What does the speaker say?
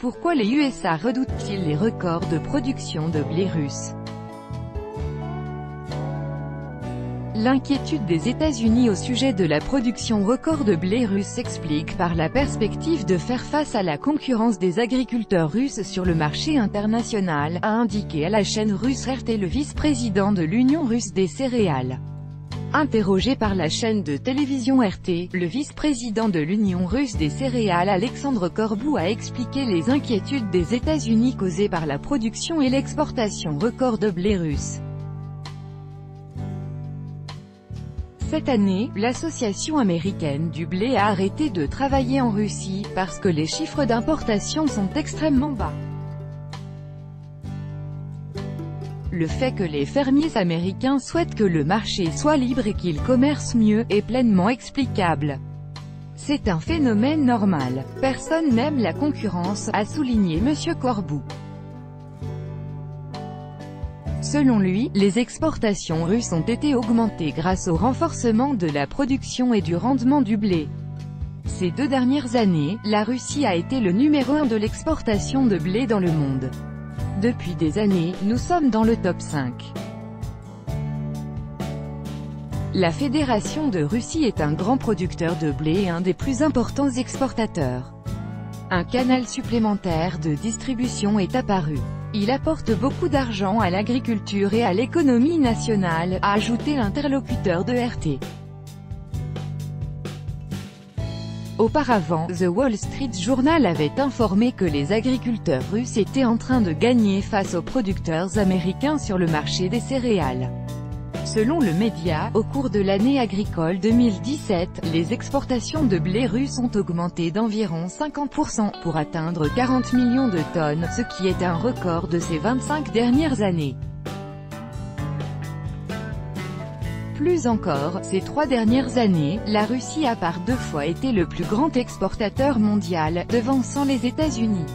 Pourquoi les USA redoutent-ils les records de production de blé russe? L'inquiétude des États-Unis au sujet de la production record de blé russe s'explique par la perspective de faire face à la concurrence des agriculteurs russes sur le marché international, a indiqué à la chaîne russe RT le vice-président de l'Union russe des céréales. Interrogé par la chaîne de télévision RT, le vice-président de l'Union russe des céréales Alexandre Korbou a expliqué les inquiétudes des États-Unis causées par la production et l'exportation record de blé russe. Cette année, l'Association américaine du blé a arrêté de travailler en Russie, parce que les chiffres d'importation sont extrêmement bas. Le fait que les fermiers américains souhaitent que le marché soit libre et qu'ils commercent mieux, est pleinement explicable. C'est un phénomène normal. Personne n'aime la concurrence, a souligné M. Korbou. Selon lui, les exportations russes ont été augmentées grâce au renforcement de la production et du rendement du blé. Ces 2 dernières années, la Russie a été le numéro 1 de l'exportation de blé dans le monde. Depuis des années, nous sommes dans le top 5. La Fédération de Russie est un grand producteur de blé et un des plus importants exportateurs. Un canal supplémentaire de distribution est apparu. Il apporte beaucoup d'argent à l'agriculture et à l'économie nationale, a ajouté l'interlocuteur de RT. Auparavant, The Wall Street Journal avait informé que les agriculteurs russes étaient en train de gagner face aux producteurs américains sur le marché des céréales. Selon le média, au cours de l'année agricole 2017, les exportations de blé russe ont augmenté d'environ 50% pour atteindre 40 millions de tonnes, ce qui est un record de ces 25 dernières années. Plus encore, ces 3 dernières années, la Russie a par 2 fois été le plus grand exportateur mondial, devançant les États-Unis.